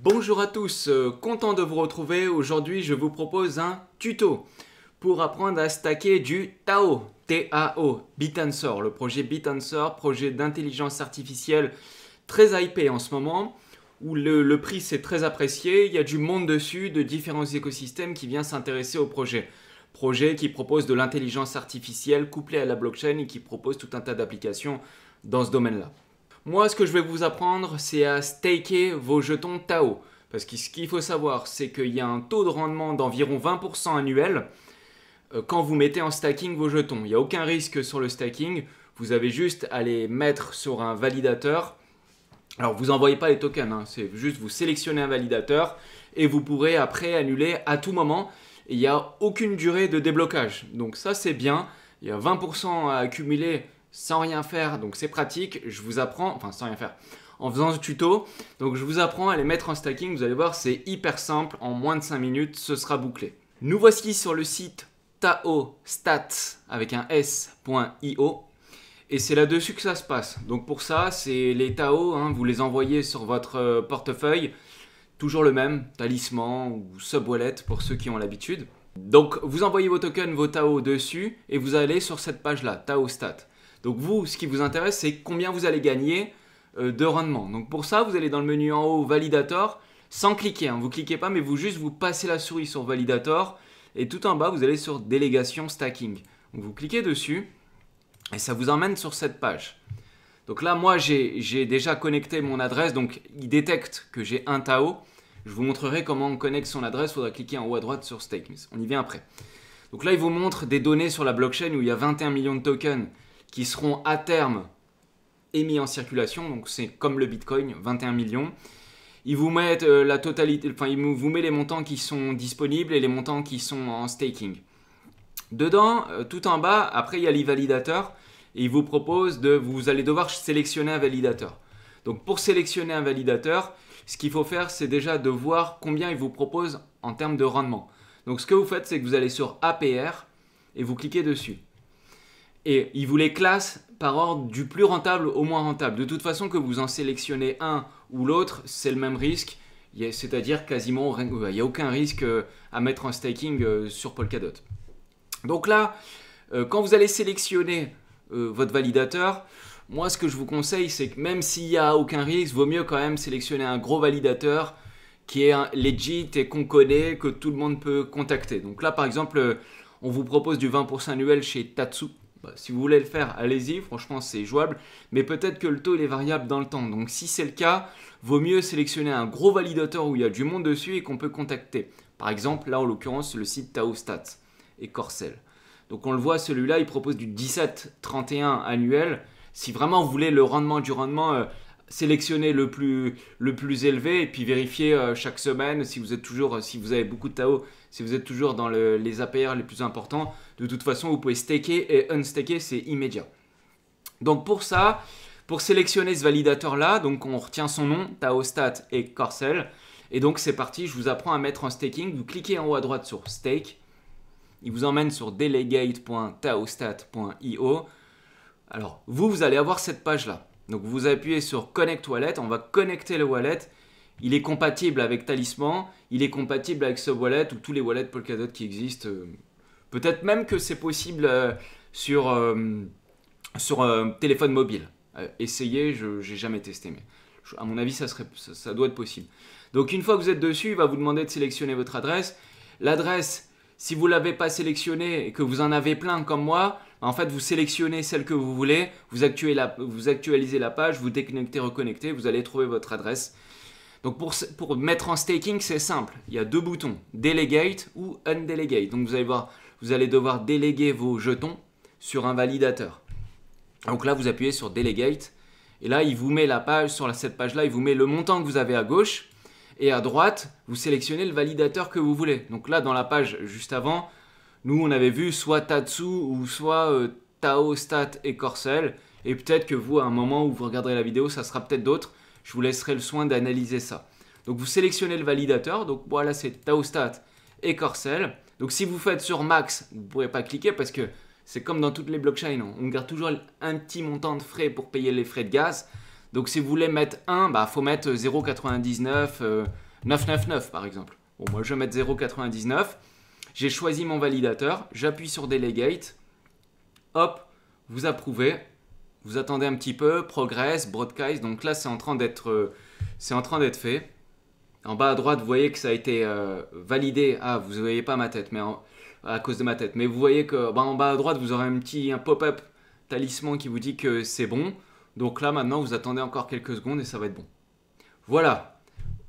Bonjour à tous, content de vous retrouver. Aujourd'hui, je vous propose un tuto pour apprendre à stacker du TAO, T-A-O, BitAnswer. Le projet BitAnswer, projet d'intelligence artificielle très hypé en ce moment, où le prix c'est très apprécié. Il y a du monde dessus, de différents écosystèmes qui viennent s'intéresser au projet. Projet qui propose de l'intelligence artificielle couplée à la blockchain et qui propose tout un tas d'applications dans ce domaine-là. Moi, ce que je vais vous apprendre, c'est à staker vos jetons TAO. Parce que ce qu'il faut savoir, c'est qu'il y a un taux de rendement d'environ 20% annuel quand vous mettez en stacking vos jetons. Il n'y a aucun risque sur le stacking. Vous avez juste à les mettre sur un validateur. Alors, vous n'envoyez pas les tokens, hein. C'est juste vous sélectionnez un validateur et vous pourrez après annuler à tout moment. Et il n'y a aucune durée de déblocage. Donc ça, c'est bien. Il y a 20% à accumuler sans rien faire, donc c'est pratique. Je vous apprends, enfin sans rien faire, en faisant ce tuto. Donc je vous apprends à les mettre en stacking. Vous allez voir, c'est hyper simple. En moins de 5 minutes, ce sera bouclé. Nous voici sur le site taostats avec un s.io. Et c'est là-dessus que ça se passe. Donc pour ça, c'est les TAO, hein, vous les envoyez sur votre portefeuille. Toujours le même, talisman ou subwallet pour ceux qui ont l'habitude. Donc vous envoyez vos tokens, vos TAO dessus et vous allez sur cette page-là, TAOstat. Donc vous, ce qui vous intéresse, c'est combien vous allez gagner de rendement. Donc pour ça, vous allez dans le menu en haut, Validator, sans cliquer. Hein. Vous ne cliquez pas, mais vous passez la souris sur Validator. Et tout en bas, vous allez sur Délégation Stacking. Donc vous cliquez dessus et ça vous emmène sur cette page. Donc là, moi, j'ai déjà connecté mon adresse. Donc il détecte que j'ai un TAO. Je vous montrerai comment on connecte son adresse. Il faudra cliquer en haut à droite sur Stake. On y vient après. Donc là, il vous montre des données sur la blockchain où il y a 21 millions de tokens qui seront à terme émis en circulation. Donc c'est comme le Bitcoin, 21 millions. Ils vous mettent la totalité, enfin il vous met les montants qui sont disponibles et les montants qui sont en staking. Dedans, tout en bas, après il y a les validateurs et il vous propose vous allez devoir sélectionner un validateur. Donc pour sélectionner un validateur, ce qu'il faut faire, c'est déjà de voir combien il vous propose en termes de rendement. Donc ce que vous faites, c'est que vous allez sur APR et vous cliquez dessus. Et il vous les classe par ordre du plus rentable au moins rentable. De toute façon, que vous en sélectionnez un ou l'autre, c'est le même risque. C'est-à-dire quasiment, il n'y a aucun risque à mettre en staking sur Polkadot. Donc là, quand vous allez sélectionner votre validateur, moi ce que je vous conseille, c'est que même s'il n'y a aucun risque, vaut mieux quand même sélectionner un gros validateur qui est legit et qu'on connaît, que tout le monde peut contacter. Donc là, par exemple, on vous propose du 20% annuel chez Tatsu. Si vous voulez le faire, allez-y, franchement c'est jouable, mais peut-être que le taux il est variable dans le temps. Donc si c'est le cas, vaut mieux sélectionner un gros validateur où il y a du monde dessus et qu'on peut contacter. Par exemple, là en l'occurrence, le site Taostat et Corcel. Donc on le voit, celui-là, il propose du 17,31 annuel. Si vraiment vous voulez le rendement du rendement, sélectionnez le plus élevé et puis vérifiez chaque semaine si vous êtes toujours, si vous avez beaucoup de TAO, si vous êtes toujours dans les APR les plus importants. De toute façon, vous pouvez staker et unstaker, c'est immédiat. Donc pour ça, pour sélectionner ce validateur-là, donc on retient son nom, Taostat et Corcel. Et donc c'est parti, je vous apprends à mettre en staking. Vous cliquez en haut à droite sur Stake. Il vous emmène sur delegate.taostat.io. Alors vous allez avoir cette page-là. Donc vous appuyez sur Connect Wallet, on va connecter le wallet. Il est compatible avec Talisman, il est compatible avec Subwallet ou tous les wallets Polkadot qui existent. Peut-être même que c'est possible sur téléphone mobile. Essayez, je n'ai jamais testé, mais à mon avis, ça doit être possible. Donc une fois que vous êtes dessus, il va vous demander de sélectionner votre adresse. L'adresse, si vous ne l'avez pas sélectionnée et que vous en avez plein comme moi, en fait, vous sélectionnez celle que vous voulez, vous actualisez la page, vous déconnectez, reconnectez, vous allez trouver votre adresse. Donc pour mettre en staking, c'est simple. Il y a deux boutons, Delegate ou Undelegate. Donc vous allez voir, vous allez devoir déléguer vos jetons sur un validateur. Donc là, vous appuyez sur Delegate. Et là, il vous met la page, sur cette page-là, il vous met le montant que vous avez à gauche. Et à droite, vous sélectionnez le validateur que vous voulez. Donc là, dans la page juste avant, nous, on avait vu soit Tatsu ou soit Taostat et Corcel. Et peut-être que vous, à un moment où vous regarderez la vidéo, ça sera peut-être d'autres. Je vous laisserai le soin d'analyser ça. Donc vous sélectionnez le validateur. Donc voilà, c'est Taostat et Corcel. Donc si vous faites sur Max, vous ne pourrez pas cliquer parce que c'est comme dans toutes les blockchains. On garde toujours un petit montant de frais pour payer les frais de gaz. Donc si vous voulez mettre 1, il faut mettre 0,99, 999 par exemple. Bon, moi je vais mettre 0,99. J'ai choisi mon validateur, j'appuie sur Delegate. Hop, vous approuvez. Vous attendez un petit peu, Progress, Broadcast. Donc là, c'est en train d'être fait. En bas à droite, vous voyez que ça a été validé. Ah, vous ne voyez pas ma tête, mais à cause de ma tête. Mais vous voyez que en bas à droite, vous aurez un pop-up talisman qui vous dit que c'est bon. Donc là, maintenant, vous attendez encore quelques secondes et ça va être bon. Voilà,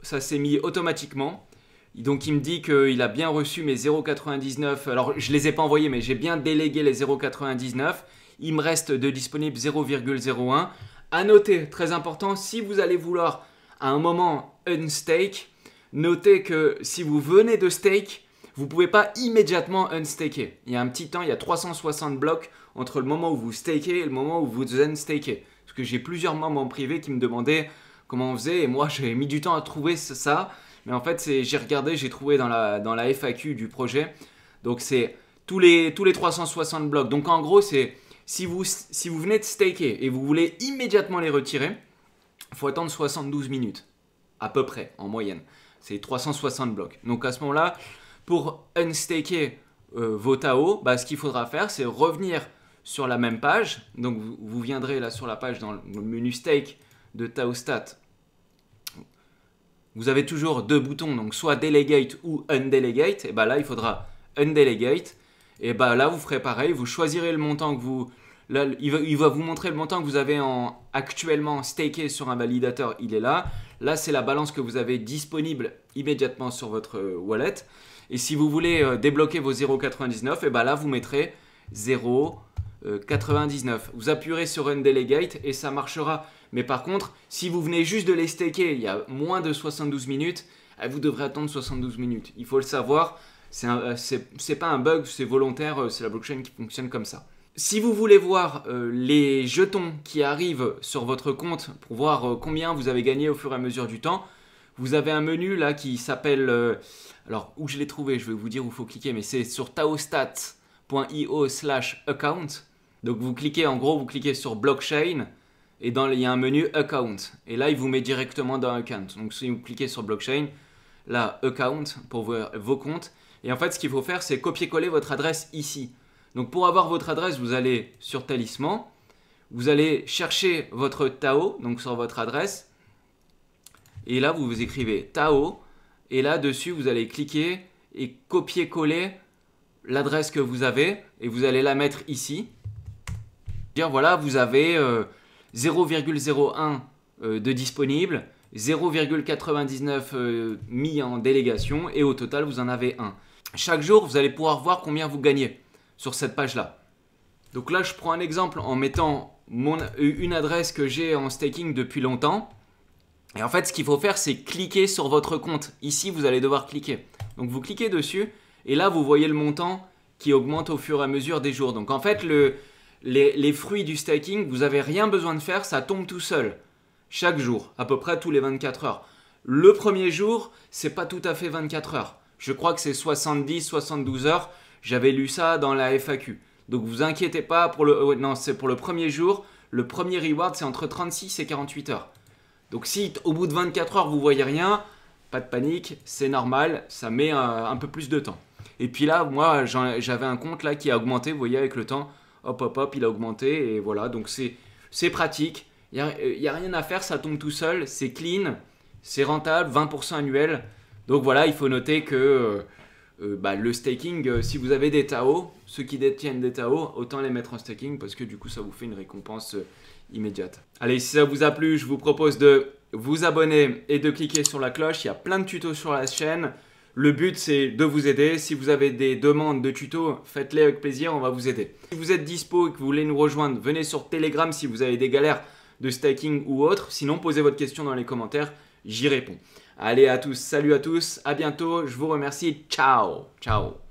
ça s'est mis automatiquement. Donc il me dit qu'il a bien reçu mes 0,99. Alors je ne les ai pas envoyés, mais j'ai bien délégué les 0,99. Il me reste de disponible 0,01. À noter, très important, si vous allez vouloir à un moment unstake, notez que si vous venez de stake, vous ne pouvez pas immédiatement unstaker. Il y a un petit temps, il y a 360 blocs entre le moment où vous stakez et le moment où vous unstakez. Parce que j'ai plusieurs membres privés qui me demandaient comment on faisait et moi j'ai mis du temps à trouver ça. Mais en fait, j'ai regardé, j'ai trouvé dans la FAQ du projet. Donc c'est tous les 360 blocs. Donc en gros, c'est si vous venez de staker et vous voulez immédiatement les retirer, il faut attendre 72 minutes, à peu près, en moyenne. C'est 360 blocs. Donc à ce moment-là, pour unstaker vos TAO, ce qu'il faudra faire, c'est revenir sur la même page. Donc vous viendrez là sur la page dans le menu stake de TaoStat. Vous avez toujours deux boutons, donc soit Delegate ou Undelegate. Et là, il faudra Undelegate. Et là, vous ferez pareil. Vous choisirez le montant que vous... Là, il va vous montrer le montant que vous avez actuellement staké sur un validateur. Il est là. Là, c'est la balance que vous avez disponible immédiatement sur votre wallet. Et si vous voulez débloquer vos 0,99, là, vous mettrez 0,99. Vous appuierez sur Undelegate et ça marchera. Mais par contre, si vous venez juste de les staker il y a moins de 72 minutes, vous devrez attendre 72 minutes. Il faut le savoir, c'est pas un bug, c'est volontaire, c'est la blockchain qui fonctionne comme ça. Si vous voulez voir les jetons qui arrivent sur votre compte pour voir combien vous avez gagné au fur et à mesure du temps, vous avez un menu là qui s'appelle... alors, où je l'ai trouvé, je vais vous dire où il faut cliquer, mais c'est sur taostat.io/account. Donc vous cliquez, en gros, vous cliquez sur blockchain. Et il y a un menu Account. Et là, il vous met directement dans Account. Donc, si vous cliquez sur Blockchain, là, Account pour vos comptes. Et en fait, ce qu'il faut faire, c'est copier-coller votre adresse ici. Donc, pour avoir votre adresse, vous allez sur Talisman. Vous allez chercher votre TAO, donc sur votre adresse. Et là, vous écrivez TAO. Et là, dessus, vous allez cliquer et copier-coller l'adresse que vous avez. Et vous allez la mettre ici. Dire, voilà, vous avez... 0,01 de disponible, 0,99 mis en délégation et au total vous en avez 1. Chaque jour vous allez pouvoir voir combien vous gagnez sur cette page là. Donc là je prends un exemple en mettant une adresse que j'ai en staking depuis longtemps. Et en fait ce qu'il faut faire c'est cliquer sur votre compte. Ici vous allez devoir cliquer. Donc vous cliquez dessus et là vous voyez le montant qui augmente au fur et à mesure des jours. Donc en fait les fruits du staking, vous n'avez rien besoin de faire, ça tombe tout seul. Chaque jour, à peu près tous les 24 heures. Le premier jour, c'est pas tout à fait 24 heures. Je crois que c'est 70-72 heures. J'avais lu ça dans la FAQ. Donc vous inquiétez pas, non, c'est pour le premier jour. Le premier reward, c'est entre 36 et 48 heures. Donc si au bout de 24 heures, vous voyez rien, pas de panique, c'est normal, ça met un peu plus de temps. Et puis là, moi, j'avais un compte là qui a augmenté, vous voyez, avec le temps. Hop, hop, hop, il a augmenté et voilà, donc c'est pratique. Il n'y a rien à faire, ça tombe tout seul, c'est clean, c'est rentable, 20% annuel. Donc voilà, il faut noter que le staking, si vous avez des TAO, ceux qui détiennent des TAO, autant les mettre en staking parce que du coup, ça vous fait une récompense immédiate. Allez, si ça vous a plu, je vous propose de vous abonner et de cliquer sur la cloche. Il y a plein de tutos sur la chaîne. Le but, c'est de vous aider. Si vous avez des demandes de tutos, faites-les avec plaisir, on va vous aider. Si vous êtes dispo et que vous voulez nous rejoindre, venez sur Telegram si vous avez des galères de staking ou autre. Sinon, posez votre question dans les commentaires, j'y réponds. Allez à tous, salut à tous, à bientôt, je vous remercie, ciao, ciao.